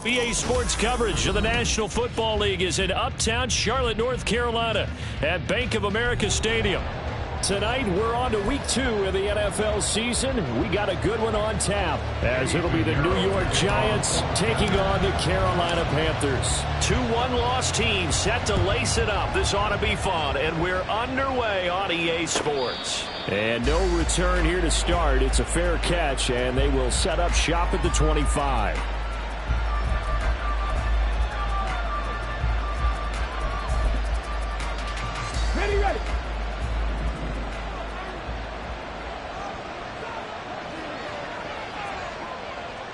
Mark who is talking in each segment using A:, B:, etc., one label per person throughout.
A: EA Sports coverage of the National Football League is in uptown Charlotte, North Carolina at Bank of America Stadium. Tonight, we're on to week 2 of the NFL season. We got a good one on tap, as it'll be the New York Giants taking on the Carolina Panthers. 2 one-loss teams set to lace it up. This ought to be fun, and we're underway on EA Sports. And no return here to start. It's a fair catch, and they will set up shop at the 25.
B: Ready.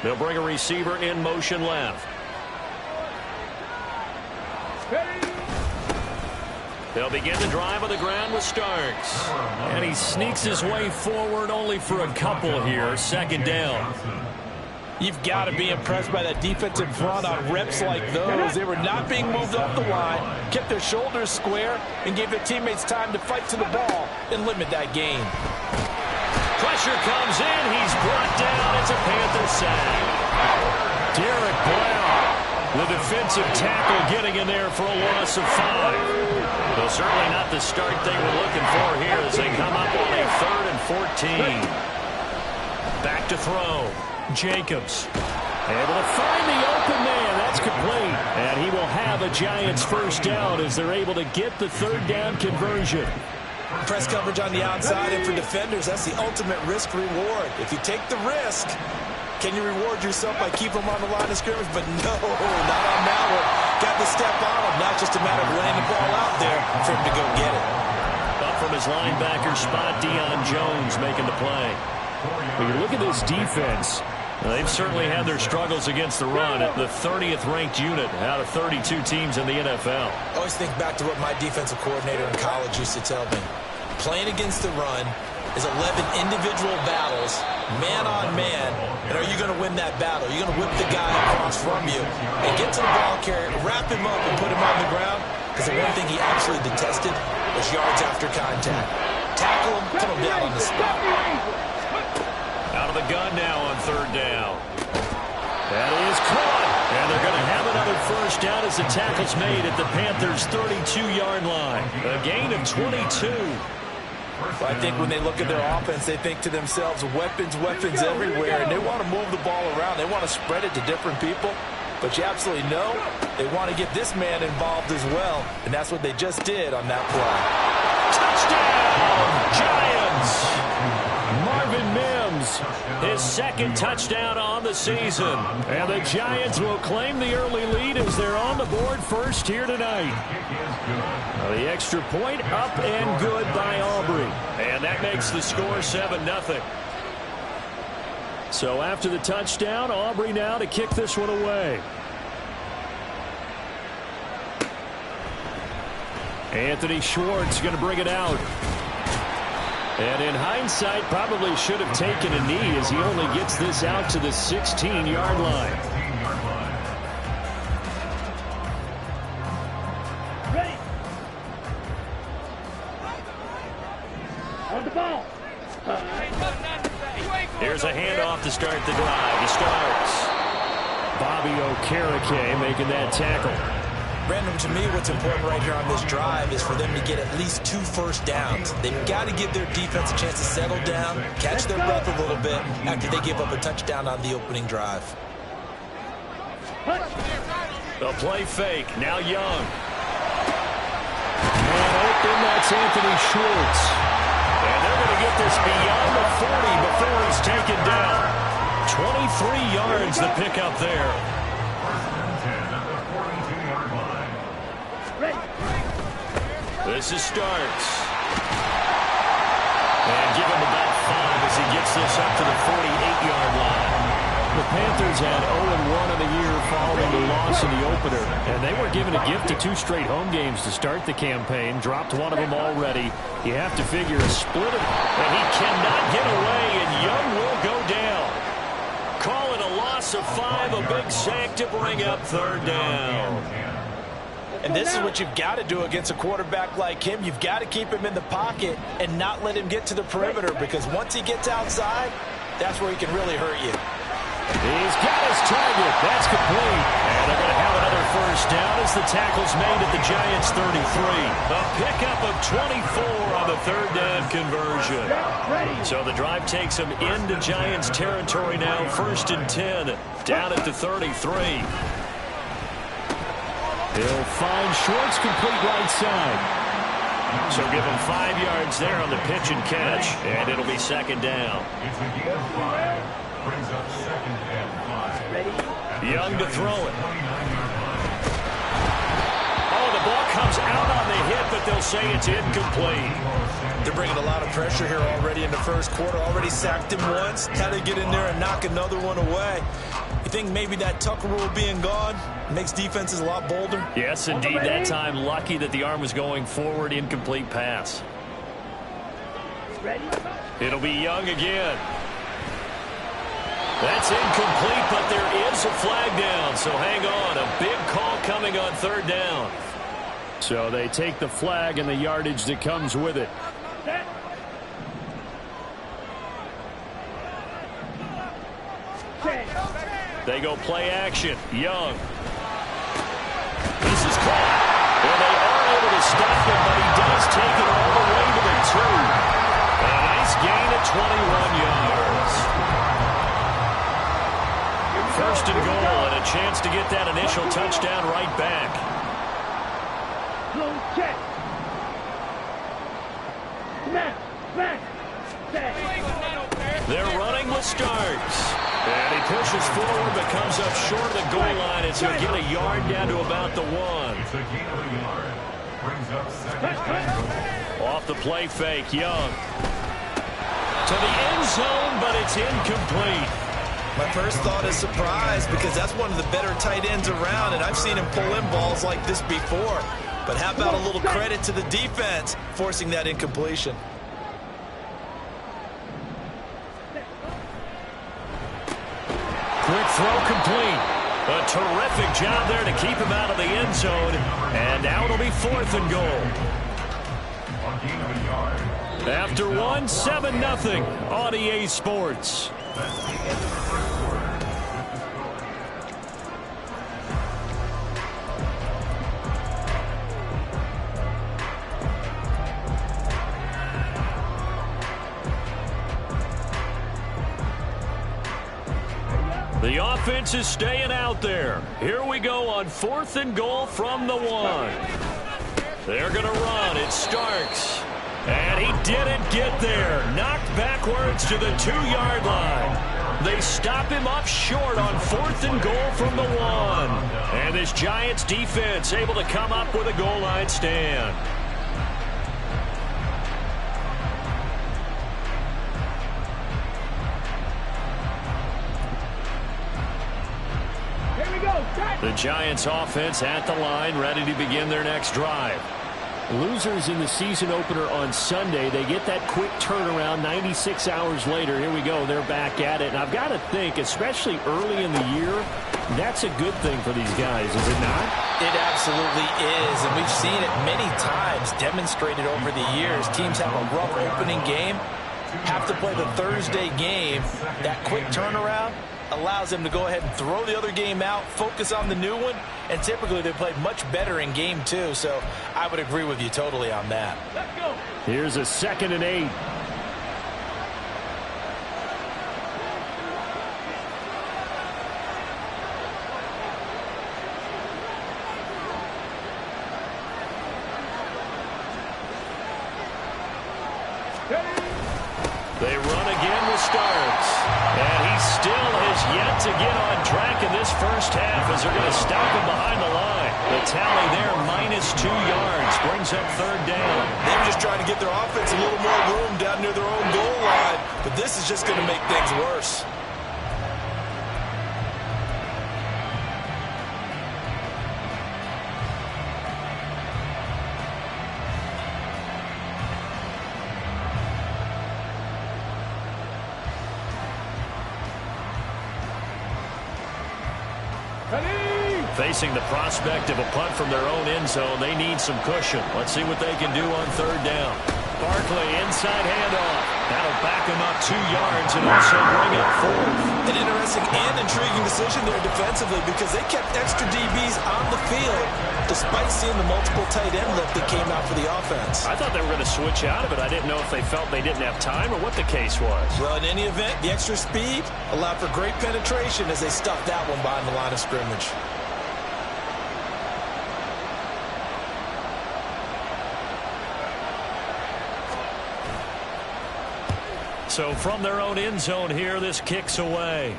A: They'll bring a receiver in motion left. They'll begin the drive on the ground with Starks. And he sneaks his way forward only for a couple here. Second down.
C: You've got to be impressed by that defensive front on reps like those. They were not being moved off the line, kept their shoulders square, and gave their teammates time to fight to the ball and limit that gain.
A: Pressure comes in. He's brought down. It's a Panther sack. Derek Brown, the defensive tackle, getting in there for a loss of 5. Well, certainly not the start they were looking for here as they come up on a 3rd and 14. Back to throw. Jacobs able to find the open man. That's complete. And he will have a Giants first down as they're able to get the 3rd down conversion.
C: Press coverage on the outside, and for defenders, that's the ultimate risk-reward. If you take the risk, can you reward yourself by keeping them on the line of scrimmage? But no, not on that one. Got the step on him. Now it's just a matter of laying the ball out there for him to go get it.
A: Up from his linebacker spot, Deion Jones making the play. When you look at this defense, they've certainly had their struggles against the run. At the 30th ranked unit out of 32 teams in the NFL.
C: I always think back to what my defensive coordinator in college used to tell me. Playing against the run is 11 individual battles, man on man. And are you going to win that battle? You're going to whip the guy across from you and get to the ball carrier, wrap him up, and put him on the ground. Because the one thing he actually detested was yards after contact. Tackle him, put him down on the spot.
A: Out of the gun now on 3rd down. That is caught. And they're going to have another first down as the tackle's made at the Panthers' 32-yard line. A gain of 22.
C: Well, I think when they look at their offense, they think to themselves, weapons everywhere, and they want to move the ball around. They want to spread it to different people. But you absolutely know they want to get this man involved as well, and that's what they just did on that play.
A: Touchdown, Giants! Marvin Mims, his 2nd touchdown on the season. And the Giants will claim the early lead as they're on the board first here tonight. The extra point up and good by Aubrey. And that makes the score 7-0. So after the touchdown, Aubrey now to kick this one away. Anthony Schwartz going to bring it out. And in hindsight, probably should have taken a knee as he only gets this out to the 16-yard line.
B: Ready. On the ball.
A: Here's a handoff to start the drive. He starts. Bobby Okereke making that tackle.
C: Brandon, to me, what's important right here on this drive is for them to get at least 2 first downs. They've got to give their defense a chance to settle down, catch their breath a little bit after they give up a touchdown on the opening drive.
A: The play fake. Now Young. Man open. That's Anthony Schwartz. And they're going to get this beyond the 40 before he's taken down. 23 yards the pickup there. This is Starks. And give him about 5 as he gets this up to the 48-yard line. The Panthers had 0-1 in the year following the loss in the opener. And they were given a gift of 2 straight home games to start the campaign. Dropped one of them already. You have to figure a split of it. And he cannot get away, and Young will go down. Calling a loss of 5, a big sack to bring up 3rd down.
C: And this is what you've got to do against a quarterback like him. You've got to keep him in the pocket and not let him get to the perimeter, because once he gets outside, that's where he can really hurt you.
A: He's got his target. That's complete. And they're going to have another first down as the tackle's made at the Giants' 33. A pickup of 24 on the third down conversion. So the drive takes them into Giants territory now. 1st and 10 down at the 33. He'll find Schwartz complete right side. So give him 5 yards there on the pitch and catch. And it'll be 2nd down.
D: Brings up 2nd and 5.
A: Young to throw it. Oh, the ball comes out on the hit, but they'll say it's incomplete.
C: They're bringing a lot of pressure here already in the first quarter. Already sacked him once. Had to get in there and knock another one away. You think maybe that Tucker rule being gone makes defenses a lot bolder?
A: Yes, indeed. That time, lucky that the arm was going forward. Incomplete pass. It'll be Young again. That's incomplete, but there is a flag down, so hang on. A big call coming on 3rd down. So they take the flag and the yardage that comes with it. They go play action. Young. This is caught. And they are able to stop him, but he does take it all the way to the 2. A nice gain of 21 yards. 1st and goal, and a chance to get that initial touchdown right back.
B: Check.
A: They're running with Starks. And he pushes forward, but comes up short of the goal line as he'll get a yard down to about the 1.
D: It's a gain of a yard. Brings up 2nd and goal.
A: Off the play fake, Young. To the end zone, but it's incomplete.
C: My first thought is surprise because that's one of the better tight ends around, and I've seen him pull in balls like this before. But how about a little credit to the defense forcing that incompletion?
A: Quick throw complete. A terrific job there to keep him out of the end zone. And now it'll be 4th and goal.
D: A gain of a yard.
A: After 1, 7-0 on EA Sports.
D: That's the end of the first quarter.
A: The offense is staying out there. Here we go on 4th and goal from the 1. They're going to run. It's Starks. And he didn't get there. Knocked backwards to the 2-yard line. They stop him up short on 4th and goal from the 1. And this Giants defense able to come up with a goal line stand.
B: Here we go.
A: The Giants offense at the line, ready to begin their next drive. Losers in the season opener on Sunday, they get that quick turnaround 96 hours later. Here we go. They're back at it. And I've got to think, especially early in the year, that's a good thing for these guys, is it not?
C: It absolutely is, and we've seen it many times demonstrated over the years. Teams have a rough opening game, have to play the Thursday game. That quick turnaround allows them to go ahead and throw the other game out, focus on the new one, and typically they play much better in game 2, so I would agree with you totally on that.
B: Let's go.
A: Here's a 2nd and 8. They run again with Starks. And he still has yet to get on track in this first half as they're going to stop him behind the line. The tally there, -2 yards, brings up 3rd down.
C: They were just trying to get their offense a little more room down near their own goal line, but this is just going to make things worse.
A: Facing the prospect of a punt from their own end zone, they need some cushion. Let's see what they can do on 3rd down. Barkley, inside handoff. That'll back him up 2 yards and also bring up 4th.
C: An interesting and intriguing decision there defensively because they kept extra DBs on the field despite seeing the multiple tight end look that came out for the offense.
A: I thought they were going to switch out of it. I didn't know if they felt they didn't have time or what the case was.
C: Well, in any event, the extra speed allowed for great penetration as they stuffed that one behind the line of scrimmage.
A: So from their own end zone here, this kicks away.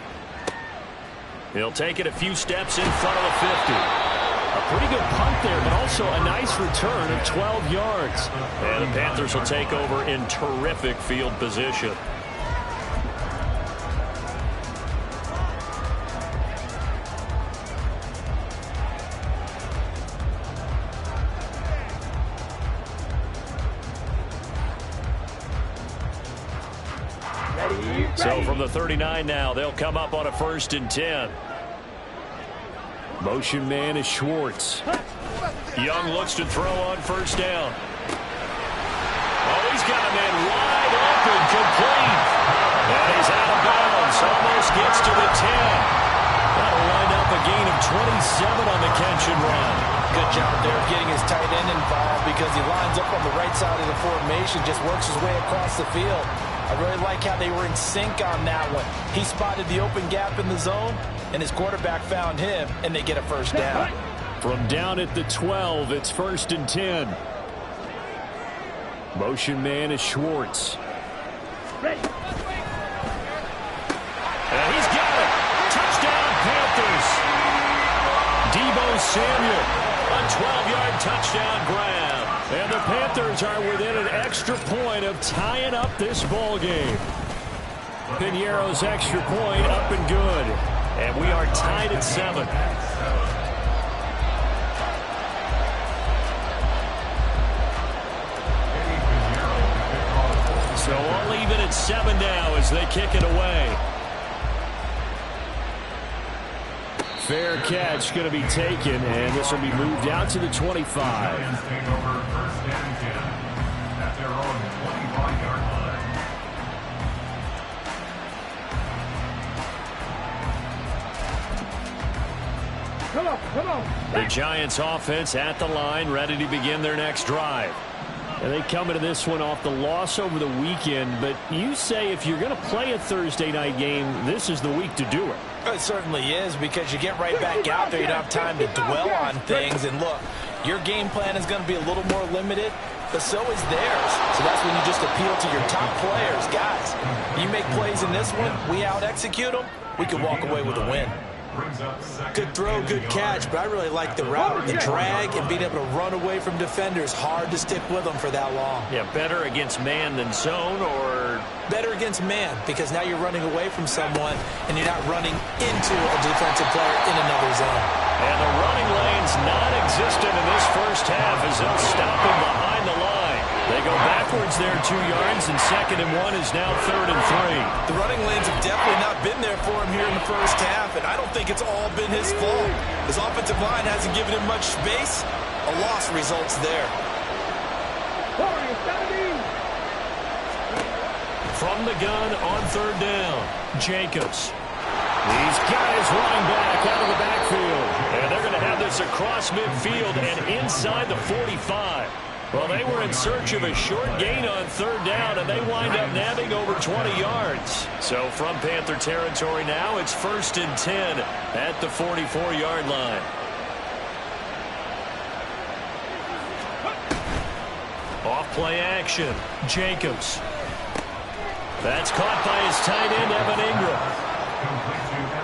A: He'll take it a few steps in front of the 50. A pretty good punt there, but also a nice return of 12 yards. And the Panthers will take over in terrific field position. So from the 39 now, they'll come up on a 1st and 10. Motion man is Schwartz. Young looks to throw on 1st down. Oh, he's got a man wide open, complete. And he's out of bounds, almost gets to the 10. That'll wind up a gain of 27 on the catch and run.
C: Good job there of getting his tight end involved because he lines up on the right side of the formation, just works his way across the field. I really like how they were in sync on that one. He spotted the open gap in the zone, and his quarterback found him, and they get a 1st down.
A: From down at the 12, it's 1st and 10. Motion man is Schwartz.
B: Ready.
A: And he's got it. Touchdown, Panthers. Deebo Samuel, a 12-yard touchdown grab. And the Panthers are within an extra point of tying up this ball game. Piñeiro's extra point up and good. And we are tied at 7. So all even at 7 now as they kick it away. Fair catch going to be taken, and this will be moved out to the 25.
D: Giants take over 1st and 10 at their own 25-yard line.
B: Come on, come on.
A: The Giants offense at the line, ready to begin their next drive. And they come into this one off the loss over the weekend, but you say if you're going to play a Thursday night game, this is the week to do it.
C: It certainly is because you get right back out there. You don't have time to dwell on things. And look, your game plan is going to be a little more limited, but so is theirs. So that's when you just appeal to your top players. Guys, you make plays in this one, we out-execute them, we can walk away with a win. Good throw, good catch, but I really like the route, the drag, and being able to run away from defenders. Hard to stick with them for that long.
A: Yeah, better against man than zone, or
C: better against man because now you're running away from someone and you're not running into a defensive player in another zone.
A: And the running lane's non-existent in this first half as they'll stop him behind the line. They go backwards there 2 yards, and 2nd and 1 is now 3rd and 3.
C: The running lanes have definitely not been there for him here in the first half, and I don't think it's all been his fault. His offensive line hasn't given him much space. A loss results there.
A: From the gun on 3rd down, Jacobs. He's got his running back out of the backfield. And they're going to have this across midfield and inside the 45. Well, they were in search of a short gain on 3rd down, and they wind up nabbing over 20 yards. So from Panther territory now, it's 1st and 10 at the 44-yard line. Off play action, Jacobs. That's caught by his tight end, Evan Ingram.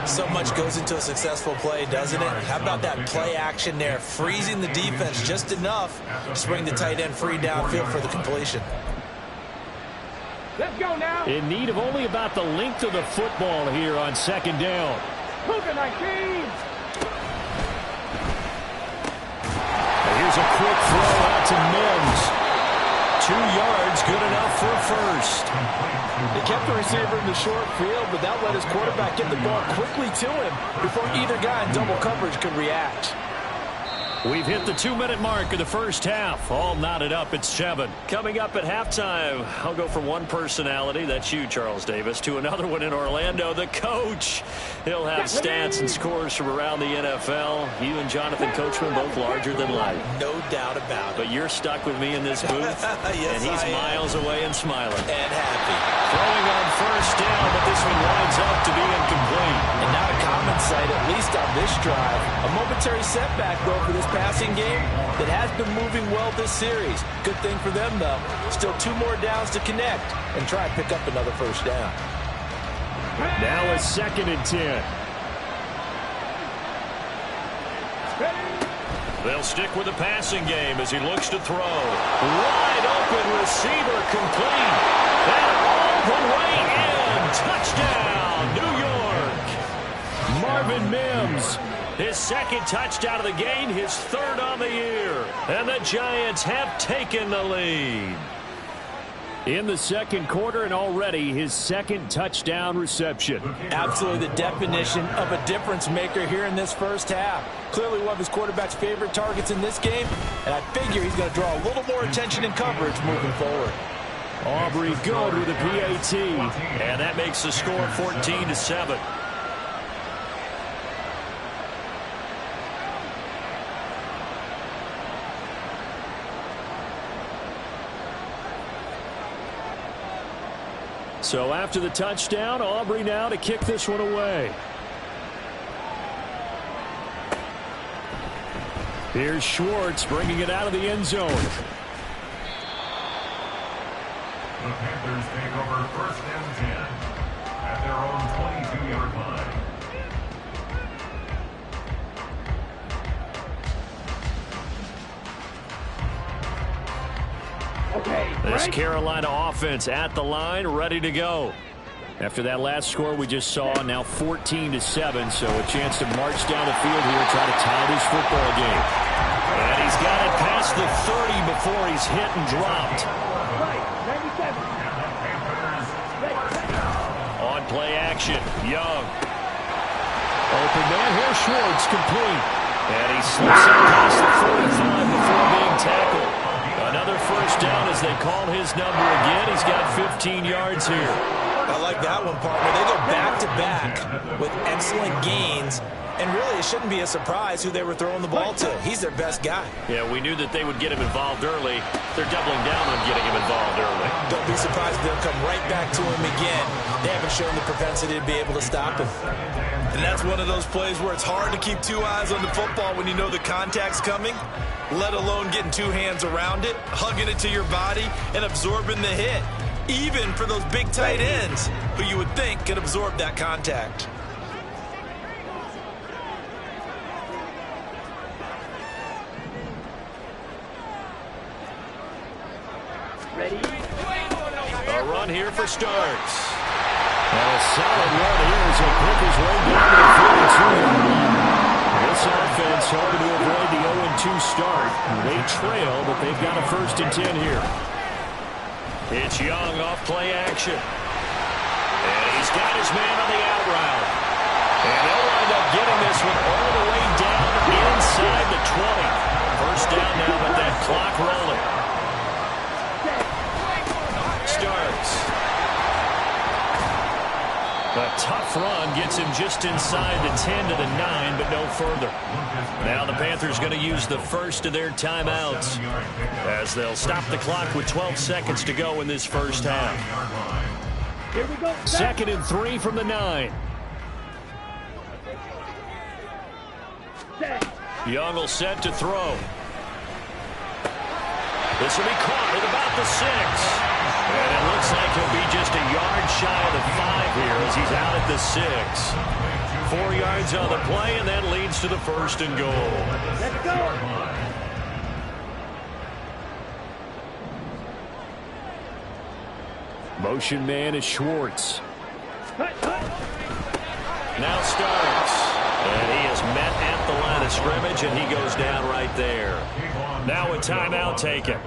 C: So much goes into a successful play, doesn't it? How about that play action there, freezing the defense just enough to bring the tight end free downfield for the completion.
B: Let's go now.
A: In need of only about the length of the football here on 2nd down.
B: Hook 19.
A: And here's a quick throw out to Mims. 2 yards, good enough for a 1st.
C: They kept the receiver in the short field, but that let his quarterback get the ball quickly to him before either guy in double coverage could react.
A: We've hit the 2-minute mark of the first half. All knotted up at 7. Coming up at halftime, I'll go from one personality, that's you, Charles Davis, to another one in Orlando, the coach. He'll have stats and scores from around the NFL. You and Jonathan Coachman both larger than life.
C: No doubt about it.
A: But you're stuck with me in this booth,
C: yes,
A: and he's miles away and smiling.
C: And happy.
A: Throwing on first down, but this one winds up to be incomplete.
C: And not a common sight, at least on this drive. A momentary setback, though, for this passing game that has been moving well this series. Good thing for them, though. Still 2 more downs to connect and try and pick up another first down.
A: Now a 2nd and 10. They'll stick with the passing game as he looks to throw. Wide open receiver complete. And all the way in. Touchdown, New York. Marvin Mims. His 2nd touchdown of the game, his 3rd on the year. And the Giants have taken the lead. In the 2nd quarter, and already his 2nd touchdown reception.
C: Absolutely the definition of a difference maker here in this first half. Clearly one of his quarterback's favorite targets in this game, and I figure he's going to draw a little more attention and coverage moving forward.
A: Aubrey good with a PAT, and that makes the score 14-7. So after the touchdown, Aubrey now to kick this one away. Here's Schwartz bringing it out of the end zone.
D: The Panthers take over 1st and 10 at their own 22-yard line.
A: This Carolina offense at the line, ready to go. After that last score we just saw, now 14-7, so a chance to march down the field here, try to tie this football game. And he's got it past the 30 before he's hit and dropped. On play action, Young. Open man, here's Schwartz, complete. And he slips it past the 45 before being tackled. Another first down as they call his number again. He's got 15 yards here.
C: I like that one, partner. They go back-to-back with excellent gains, and really it shouldn't be a surprise who they were throwing the ball to. He's their best guy.
A: Yeah, we knew that they would get him involved early. They're doubling down on getting him involved early.
C: Don't be surprised if they'll come right back to him again. They haven't shown the propensity to be able to stop him. And that's one of those plays where it's hard to keep 2 eyes on the football when you know the contact's coming, let alone getting 2 hands around it, hugging it to your body, and absorbing the hit. Even for those big tight ends who you would think could absorb that contact.
B: Ready?
A: A run here for Starks. And a solid run here as he'll pick his way down to the 42. This offense hoping to avoid the 0-2 start. They trail, but they've got a 1st and 10 here. It's Young off play action. And he's got his man on the out route. And they'll wind up getting this one all the way down inside the 20. First down now with that clock rolling. Starks. A tough run gets him just inside the 10 to the 9, but no further. Now the Panthers going to use the first of their timeouts as they'll stop the clock with 12 seconds to go in this first half.
B: Here we go.
A: 2nd and 3 from the 9. Young will set to throw. This will be caught at about the 6. And it looks like he'll be just a yard shy of the 5 here as he's out at the 6. 4 yards on the play, and that leads to the 1st and goal.
B: Let's go.
A: Motion man is Schwartz.
B: Hut, hut.
A: Now Starks. And he is met at the line of scrimmage, and he goes down right there. Now a timeout taken.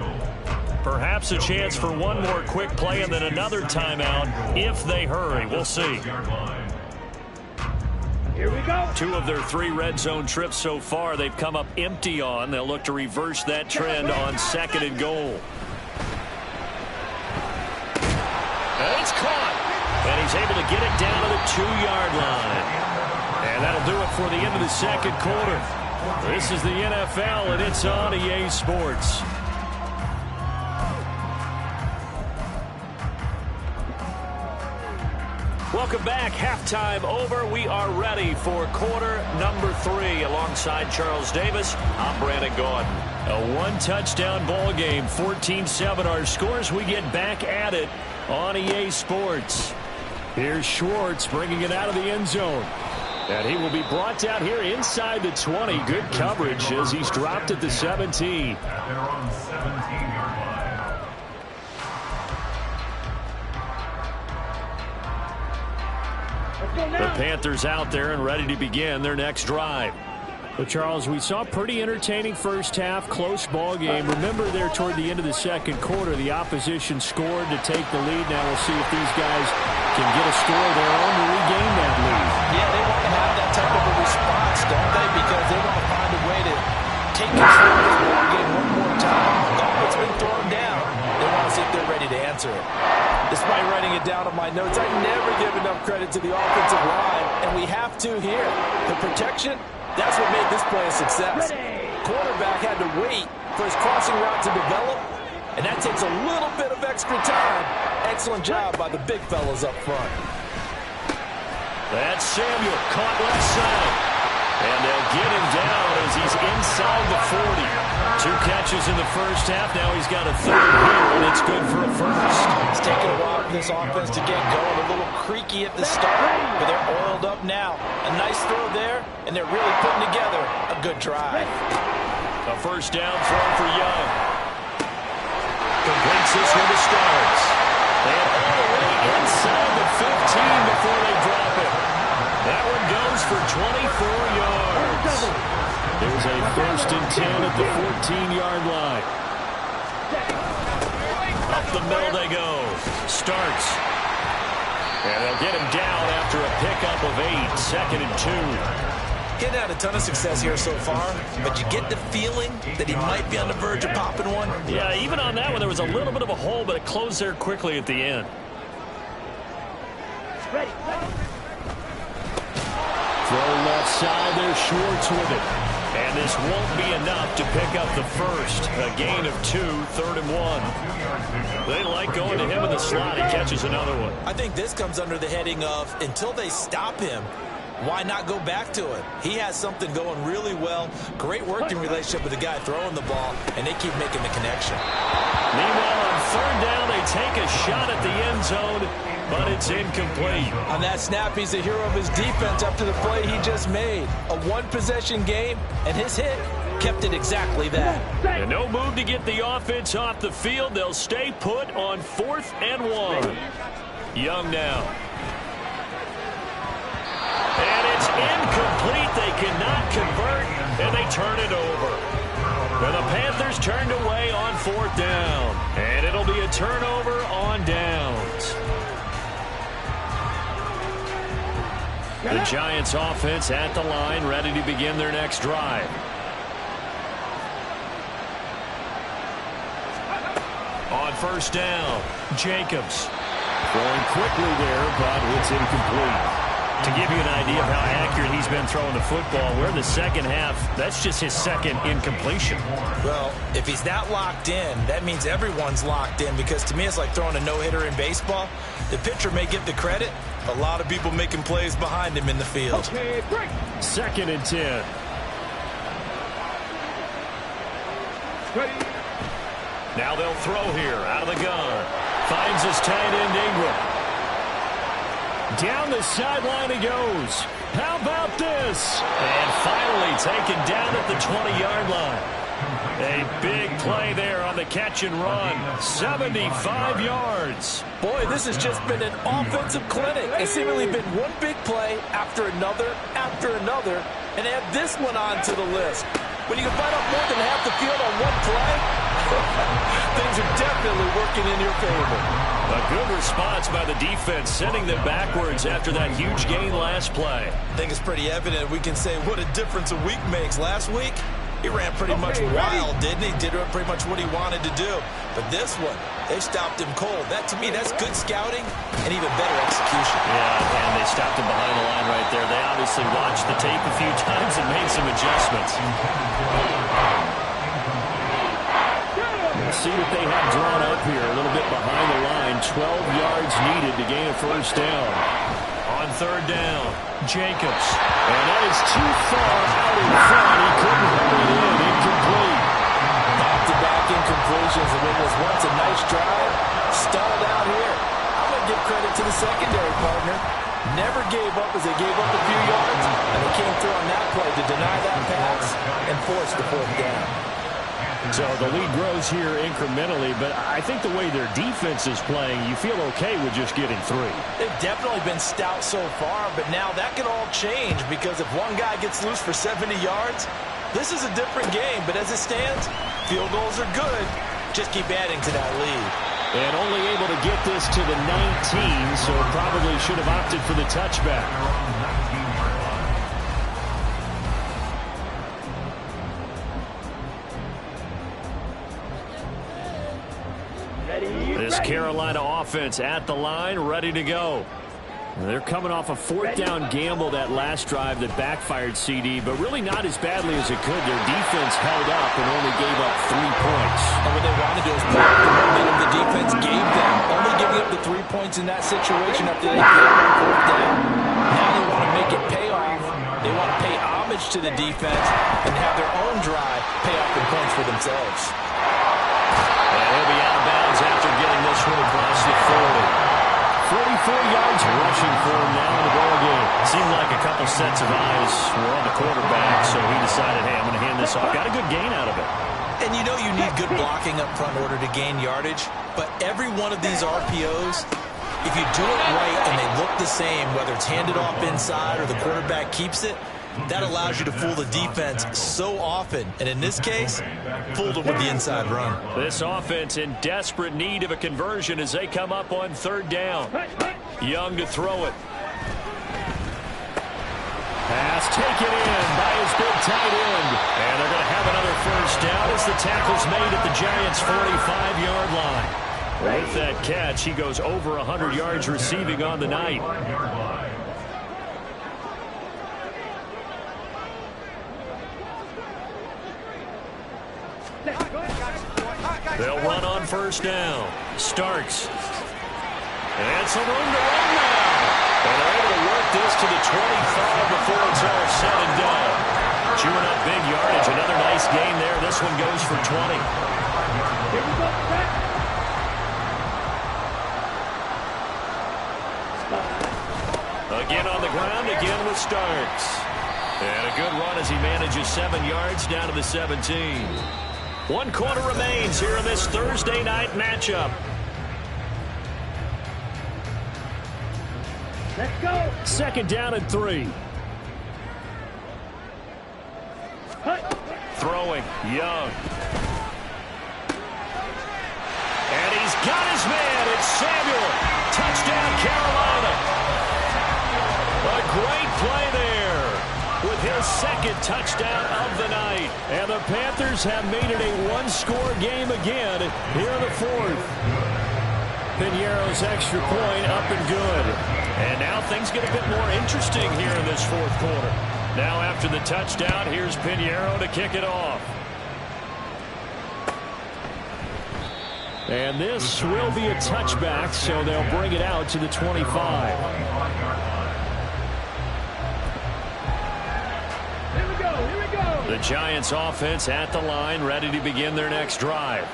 A: Perhaps a chance for one more quick play and then another timeout if they hurry. We'll see.
B: Here we go.
A: 2 of their 3 red zone trips so far, they've come up empty on. They'll look to reverse that trend on 2nd and goal. And it's caught. And he's able to get it down to the 2-yard line. And that'll do it for the end of the 2nd quarter. This is the NFL, and it's on EA Sports. Welcome back. Halftime over. We are ready for quarter number 3. Alongside Charles Davis, I'm Brandon Gaudin. A 1-touchdown ball game, 14-7 our scores. We get back at it on EA Sports. Here's Schwartz bringing it out of the end zone. And he will be brought down here inside the 20. Good coverage as he's dropped at the 17.
D: At their own 17-yard line.
A: The Panthers out there and ready to begin their next drive. But Charles, we saw a pretty entertaining first half, close ball game. Remember there toward the end of the 2nd quarter, the opposition scored to take the lead. Now we'll see if these guys can get a score of their own to regain that lead.
C: Yeah, they want to have that type of a response, don't they? Because they want to find a way to take control of this ball game one more time. It's been thrown down. They want to see if they're ready to answer it. Despite writing it down on my notes, I never give enough credit to the offensive line, and we have to here. The protection, that's what made this play a success. Quarterback had to wait for his crossing route to develop, and that takes a little bit of extra time. Excellent job by the big fellas up front.
A: That's Samuel, caught left side. And they'll get him down as he's inside the 40. 2 catches in the first half. Now he's got a 3rd here, and it's good for a first.
C: It's taken a while for this offense to get going. A little creaky at the start, but they're oiled up now. A nice throw there, and they're really putting together a good drive.
A: A first down throw for Young. Completes this one to Starks. And all the way inside the 15 before they drop it. That one goes for 24 yards. There's a 1st and 10 at the 14-yard line. Up the middle they go. Starks. And they'll get him down after a pickup of 8. 2nd and 2.
C: Getting had a ton of success here so far, but you get the feeling that he might be on the verge of popping one.
A: Yeah, even on that one, there was a little bit of a hole, but it closed there quickly at the end.
B: Ready.
A: Throw left side, there's Schwartz with it. And this won't be enough to pick up the first. A gain of 2, 3rd and 1. They like going to him in the slot. He catches another one.
C: I think this comes under the heading of, until they stop him, why not go back to it? He has something going really well. Great working relationship with the guy throwing the ball, and they keep making the connection.
A: Meanwhile, on 3rd down, they take a shot at the end zone, but it's incomplete.
C: On that snap, he's the hero of his defense after the play he just made. A 1-possession game, and his hit kept it exactly that.
A: And no move to get the offense off the field. They'll stay put on 4th and 1. Young now. And it's incomplete. They cannot convert, and they turn it over. And the Panthers turned away on 4th down. And it'll be a turnover on downs. The Giants offense at the line, ready to begin their next drive. On 1st down, Jacobs. Throwing quickly there, but it's incomplete. To give you an idea of how accurate he's been throwing the football, we're in the 2nd half. That's just his 2nd incompletion.
C: Well, if he's that locked in, that means everyone's locked in, because to me it's like throwing a no-hitter in baseball. The pitcher may get the credit. A lot of people making plays behind him in the field.
B: Okay, break.
A: 2nd and 10.
B: Ready.
A: Now they'll throw here out of the gun. Finds his tight end Ingram. Down the sideline he goes. How about this? And finally taken down at the 20-yard line. A big play there on the catch and run. 75 yards.
C: Boy, this has just been an offensive clinic. It's seemingly been one big play after another, and add this one on to the list. When you can find out more than half the field on one play, things are definitely working in your favor.
A: A good response by the defense, sending them backwards after that huge gain last play.
C: I think it's pretty evident. We can say what a difference a week makes. Last week, he ran pretty much wild, didn't he? Did pretty much what he wanted to do. But this one, they stopped him cold. That, to me, that's good scouting and even better execution.
A: Yeah, and they stopped him behind the line right there. They obviously watched the tape a few times and made some adjustments. See what they have drawn up here. A little bit behind the line. 12 yards needed to gain a first down. On third down, Jacobs. And that is too far out in front. He couldn't hold it in. Incomplete.
C: Back-to-back incompletions. And it was once a nice drive. Stalled out here. I'm going to give credit to the secondary partner. Never gave up as they gave up a few yards. And they came through on that play to deny that pass and force the fourth down.
A: So the lead grows here incrementally, but I think the way their defense is playing, you feel okay with just getting 3.
C: They've definitely been stout so far, but now that can all change because if one guy gets loose for 70 yards, this is a different game. But as it stands, field goals are good. Just keep adding to that lead.
A: And only able to get this to the 19, so probably should have opted for the touchback. This Carolina offense at the line, ready to go. They're coming off a fourth down gamble that last drive that backfired CD, but really not as badly as it could. Their defense held up and only gave up 3 points.
C: And what they want to do is pull up the momentum the defense gave them. Only giving up the 3 points in that situation after they gave up fourth down. Now they want to make it pay off. They want to pay homage to the defense and have their own drive pay off in points for themselves.
A: And he'll be out of bounds after getting this one across the 40. 44 yards rushing for him now in the ball game. Seemed like a couple sets of eyes were on the quarterback, so he decided, hey, I'm going to hand this off. Got a good gain out of it.
C: And you know you need good blocking up front in order to gain yardage, but every one of these RPOs, if you do it right and they look the same, whether it's handed off inside or the quarterback keeps it, that allows you to fool the defense so often. And in this case, fooled them with the inside run.
A: This offense in desperate need of a conversion as they come up on third down. Young to throw it. Pass taken in by his big tight end. And they're going to have another first down as the tackle's made at the Giants' 45-yard line. With that catch, he goes over 100 yards receiving on the night. They'll run on first down. Starks. And some room to run now. And they're able to work this to the 25 before it's all said and done. Chewing up big yardage. Another nice gain there. This one goes for 20. Again on the ground, again with Starks. And a good run as he manages 7 yards down to the 17. 1 quarter remains here in this Thursday night matchup.
B: Let's go.
A: Second down and 3. Throwing, Young. And he's got his man. It's Samuel. Touchdown, Carolina. A great play there with his second touchdown of the night. And the Panthers have made it a one-score game again here in the fourth. Piñeiro's extra point up and good. And now things get a bit more interesting here in this fourth quarter. Now after the touchdown, here's Piñeiro to kick it off. And this will be a touchback, so they'll bring it out to the 25. The Giants offense at the line, ready to begin their next drive.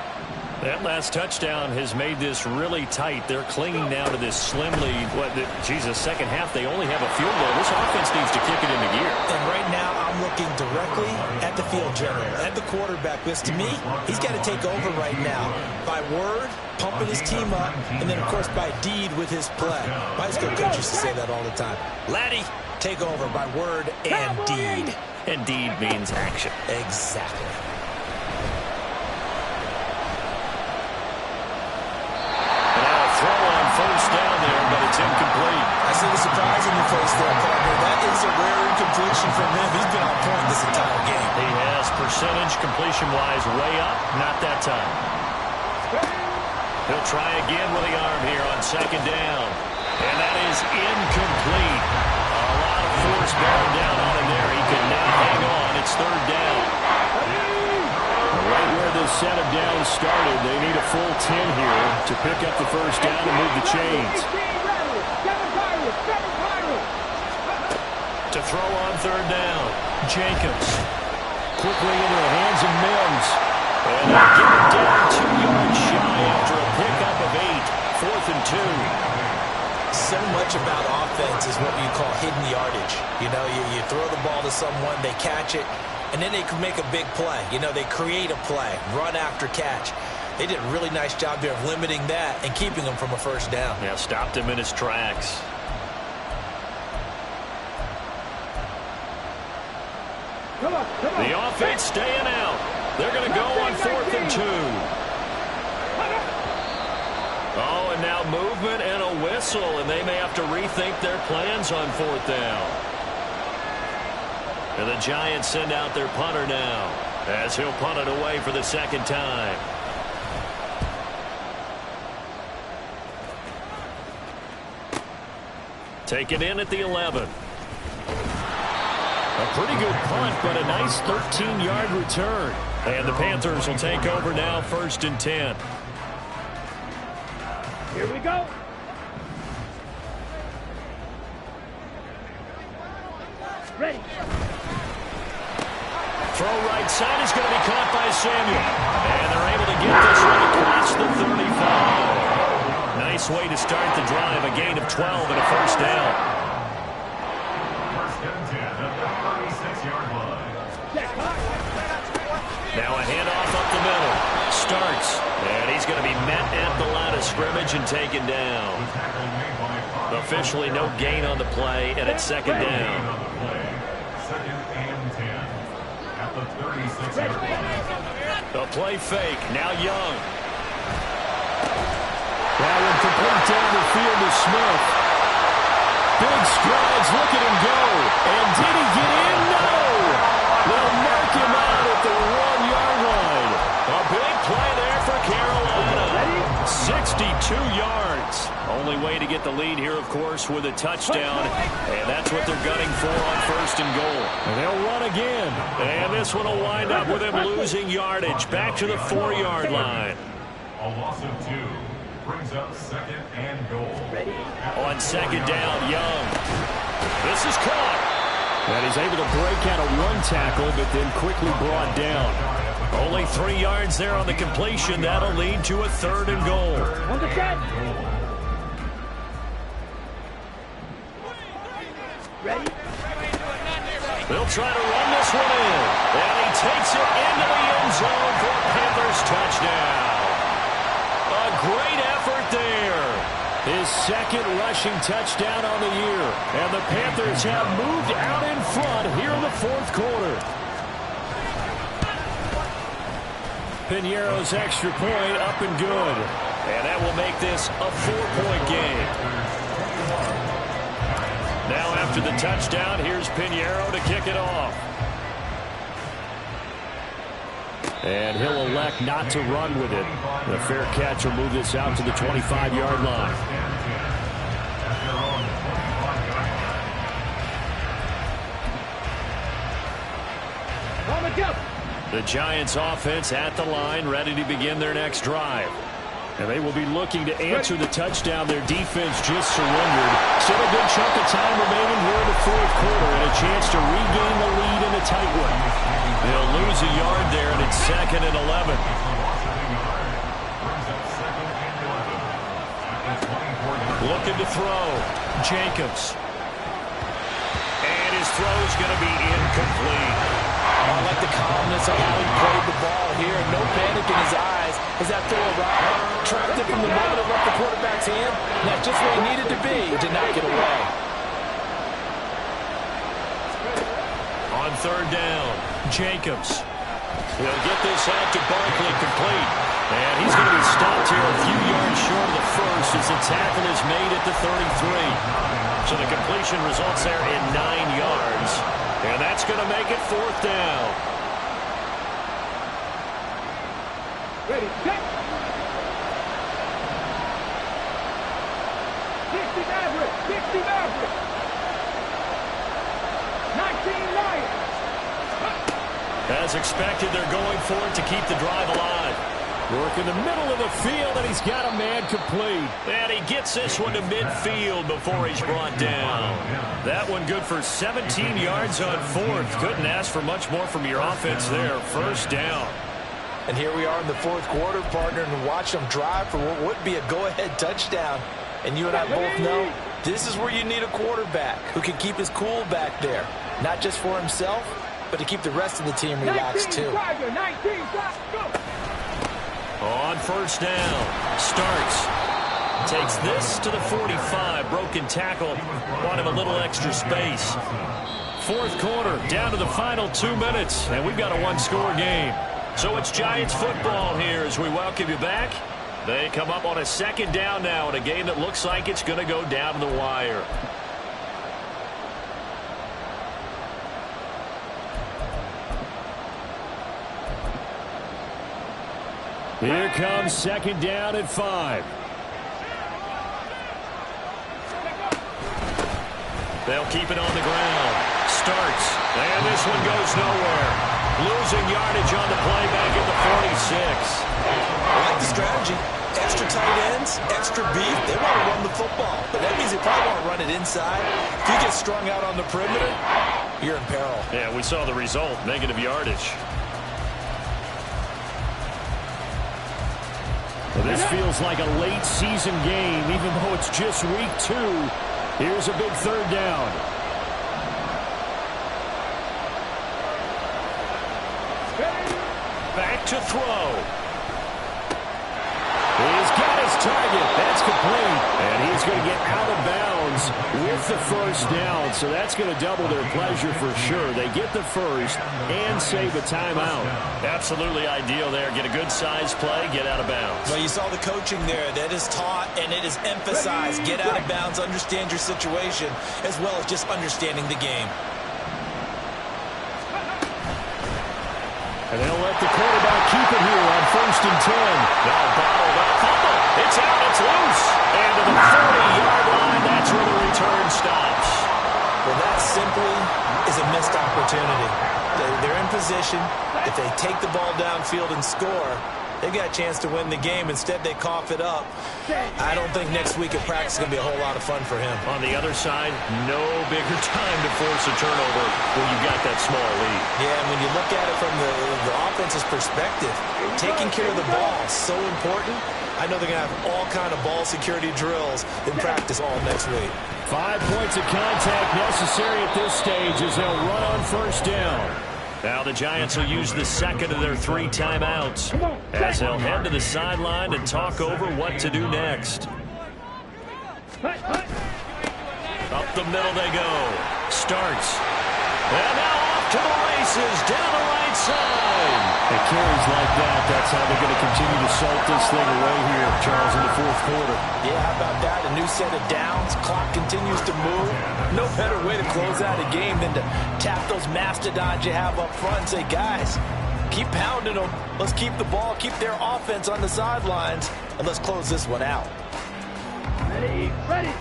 A: That last touchdown has made this really tight. They're clinging now to this slim lead. Second half, they only have a field goal. This offense needs to kick it into gear.
C: And right now, I'm looking directly at the field general, at the quarterback. Because to me, he's got to take over right now by word, pumping his team up, and then, of course, by deed with his play. My high school coach used to say that all the time. Laddie, take over by word and deed.
A: And deed means action.
C: Exactly.
A: And now a throw on
C: completion from him. He's been on point this entire game.
A: He has percentage completion-wise way up. Not that time. He'll try again with the arm here on second down. And that is incomplete. A lot of force bearing down on him there. He could not hang on. It's third down. Right where this set of downs started, they need a full 10 here to pick up the first down and move the chains. To throw on third down, Jacobs. Quickly into the hands of Mims. And they'll get it down 2 yards shy after a pickup of 8. 4th and 2.
C: So much about offense is what you call hidden yardage. You know, you throw the ball to someone, they catch it, and then they can make a big play. You know, they create a play, run after catch. They did a really nice job there of limiting that and keeping him from a first down.
A: Yeah, stopped him in his tracks. The offense staying out. They're going to go on 4th and 2. Oh, and now movement and a whistle, and they may have to rethink their plans on 4th down. And the Giants send out their punter now, as he'll punt it away for the second time. Taken in at the 11. A pretty good punt, but a nice 13-yard return. And the Panthers will take over now, 1st and 10.
B: Here we go. Ready.
A: Throw right side is going to be caught by Samuel. And they're able to get this one across the 35. Nice way to start the drive. A gain of 12 and a first down.
D: First and 10 at the 36-yard line.
A: Now a handoff up the middle. Starts. And he's going to be met at the line of scrimmage and taken down. Officially no gain on the play, and it's second down.
D: Second and 10 at the 36-yard line.
A: The play fake. Now Young. That one complete down the field to Smith. Big strides. Look at him go. And did he get in? No. They'll mark him out at the 1-yard line. A big play there for Carolina. 62 yards. Only way to get the lead here, of course, with a touchdown. And that's what they're gunning for on 1st and goal. And they'll run again. And this one will wind up with him losing yardage. Back to the 4-yard line.
D: A loss of 2 brings up second and goal.
A: On second down, Young. This is caught. And he's able to break out a run tackle, but then quickly brought down. Only 3 yards there on the completion. That'll lead to a 3rd and goal.
B: On the set. Ready?
A: They'll try to run this one in. And he takes it into the end zone for a Panthers touchdown. A great effort there. His second rushing touchdown on the year. And the Panthers have moved out in front here in the 4th quarter. Piñeiro's extra point up and good. And that will make this a 4-point game. Now after the touchdown, here's Piñeiro to kick it off. And he'll elect not to run with it. The fair catch will move this out to the 25-yard line.
B: On the jump.
A: The Giants offense at the line, ready to begin their next drive. And they will be looking to answer the touchdown their defense just surrendered. Still a good chunk of time remaining here in the 4th quarter and a chance to regain the lead in a tight one. They'll lose a yard there, and it's 2nd and 11. Looking to throw. Jacobs. And his throw is going to be incomplete.
C: I like the calmness of how he played the ball here. No panic in his eyes as that throw arrived. Trapped it from the moment it left the quarterback's hand. That's just where he needed to be to not get away.
A: On 3rd down, Jacobs. He'll get this out to Barkley complete. And he's going to be stopped here a few yards short of the first as the tackle is made at the 33. So the completion results there in 9 yards. And that's going to make it 4th down.
B: Ready, set. 60 Maverick, 60 Maverick. 19 Lions.
A: As expected, they're going for it to keep the drive alive. Work in the middle of the field, and he's got a man complete. And he gets this one to midfield before he's brought down. That one good for 17 yards on 4th. Couldn't ask for much more from your offense there. 1st down.
C: And here we are in the 4th quarter, partner, and watch them drive for what would be a go-ahead touchdown. And you and I both know this is where you need a quarterback who can keep his cool back there. Not just for himself, but to keep the rest of the team relaxed, too.
B: 19, go.
A: On 1st down, starts. Takes this to the 45. Broken tackle. Want him a little extra space. 4th quarter, down to the final 2 minutes. And we've got a 1-score game. So it's Giants football here as we welcome you back. They come up on a 2nd down now in a game that looks like it's going to go down to the wire. Here comes 2nd down at 5. They'll keep it on the ground. Starts. And this one goes nowhere. Losing yardage on the play back at the 46.
C: I like the strategy. Extra tight ends, extra beef. They want to run the football. But that means they probably want to run it inside. If you get strung out on the perimeter, you're in peril.
A: Yeah, we saw the result. Negative yardage. Well, this feels like a late season game, even though it's just week 2. Here's a big 3rd down. Back to throw. He's got his target. That's complete. And he's going to get out of bounds with the 1st down. So that's going to double their pleasure for sure. They get the 1st and save a timeout. Absolutely ideal there. Get a good size play, get out of bounds.
C: Well, you saw the coaching there. That is taught and it is emphasized. Get out of bounds, understand your situation, as well as just understanding the game.
A: And they'll let the quarterback keep it here on 1st and 10. Now bottled up. Fumble. It's out. It's loose. And to the 40-yard line, that's where the return stops.
C: Well, that simply is a missed opportunity. They're in position. If they take the ball downfield and score, they got a chance to win the game. Instead, they cough it up. I don't think next week at practice is going to be a whole lot of fun for him.
A: On the other side, no bigger time to force a turnover when you've got that small lead.
C: Yeah, and when you look at it from the offense's perspective, taking care of the ball is so important. I know they're going to have all kind of ball security drills in practice all next week.
A: 5 points of contact necessary at this stage as they'll run on 1st down. Now the Giants will use the 2nd of their 3 timeouts as they'll head to the sideline and talk over what to do next. Up the middle they go. Starts. And now off to the races down the right side. It carries like that. That's how they're going to continue to salt this thing away here, Charles, in the 4th quarter.
C: Yeah, how about that? A new set of downs. Clock continues to move. No better way to close out a game than to tap those mastodons you have up front and say, guys, keep pounding them. Let's keep the ball, keep their offense on the sidelines, and let's close this one out.
B: Ready, ready.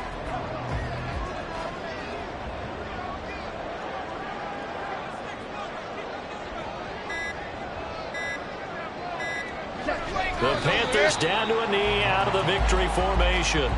A: The Panthers down to a knee out of the victory formation.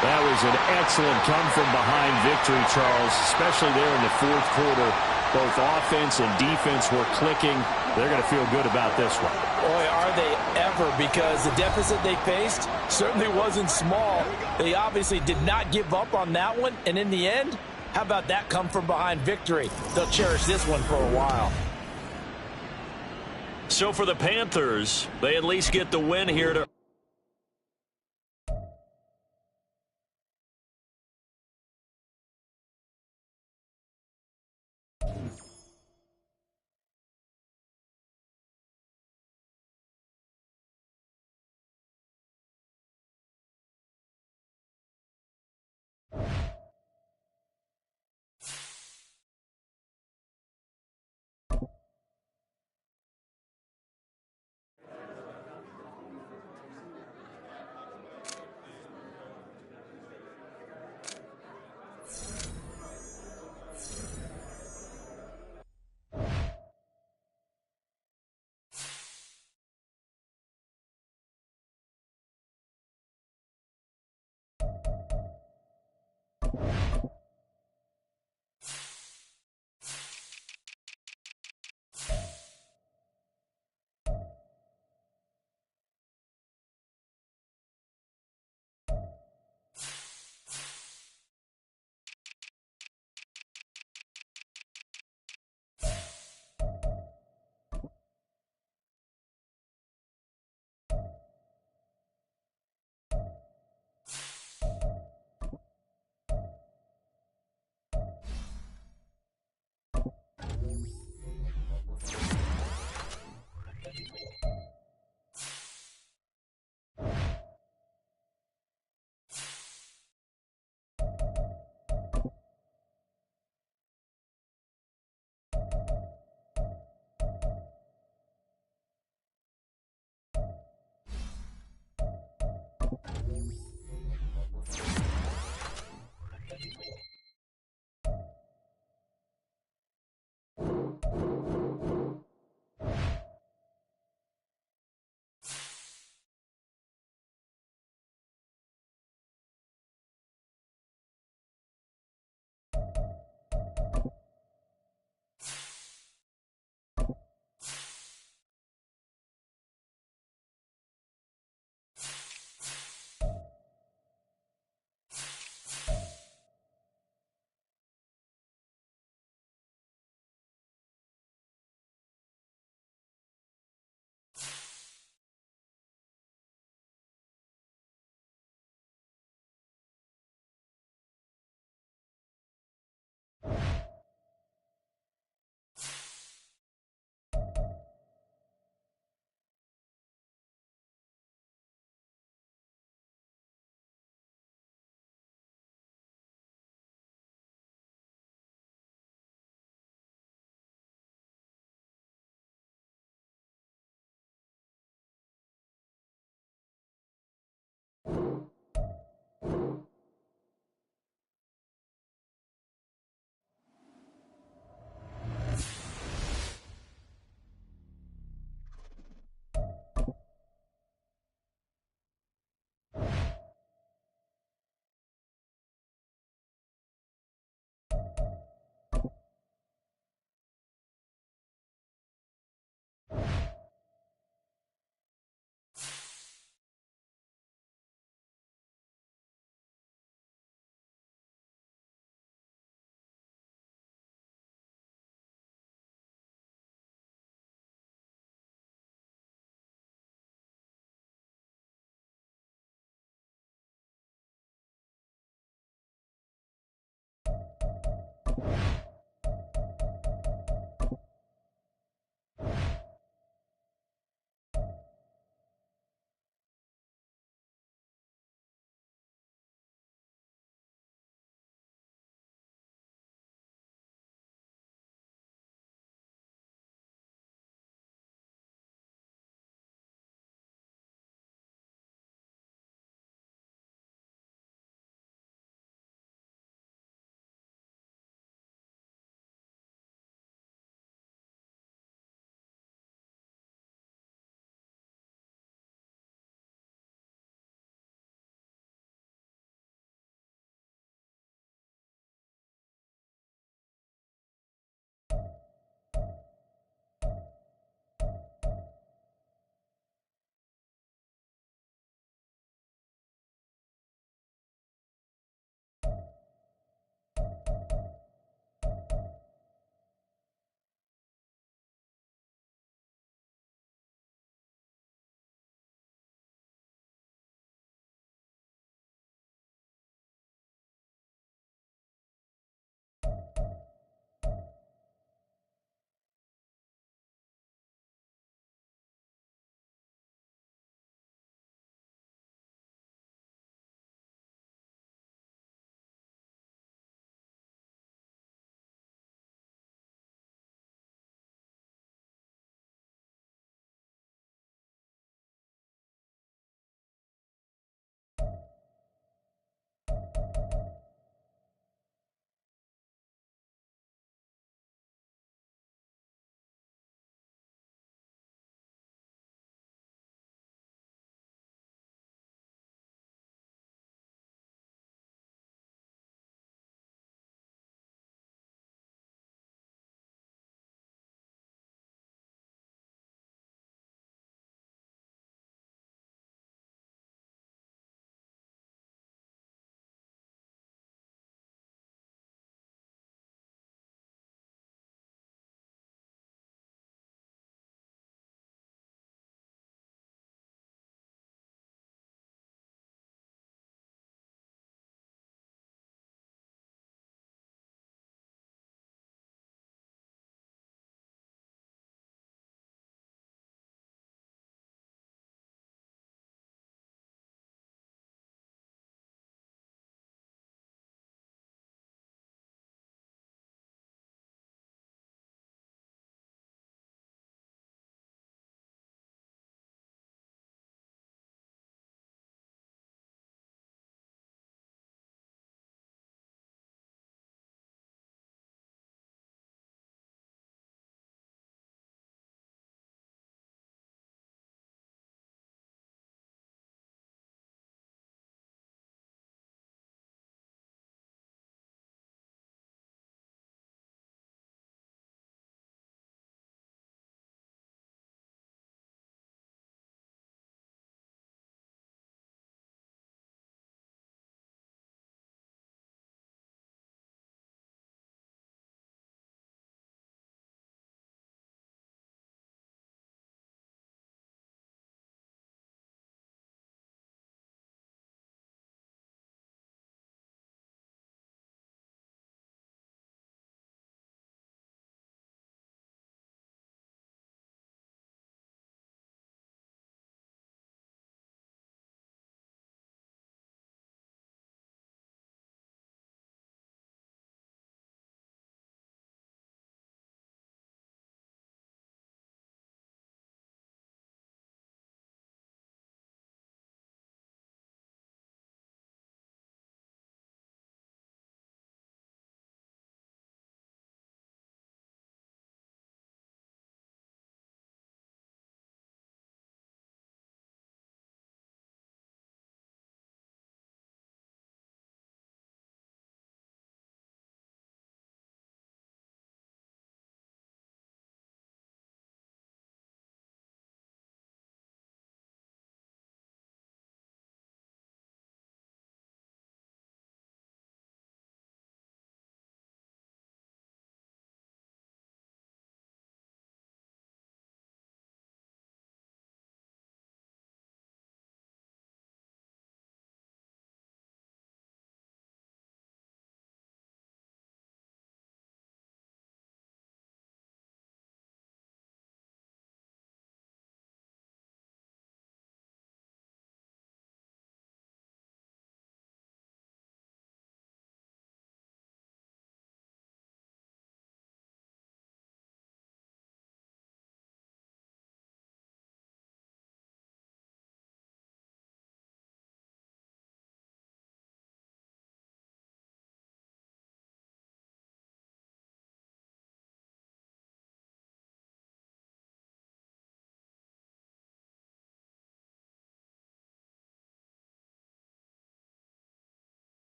A: That was an excellent come-from-behind victory, Charles, especially there in the 4th quarter. Both offense and defense were clicking. They're going to feel good about this one.
C: Boy, are they ever, because the deficit they faced certainly wasn't small. They obviously did not give up on that one, and in the end, how about that come-from-behind victory? They'll cherish this one for a while.
A: So for the Panthers, they at least get the win here to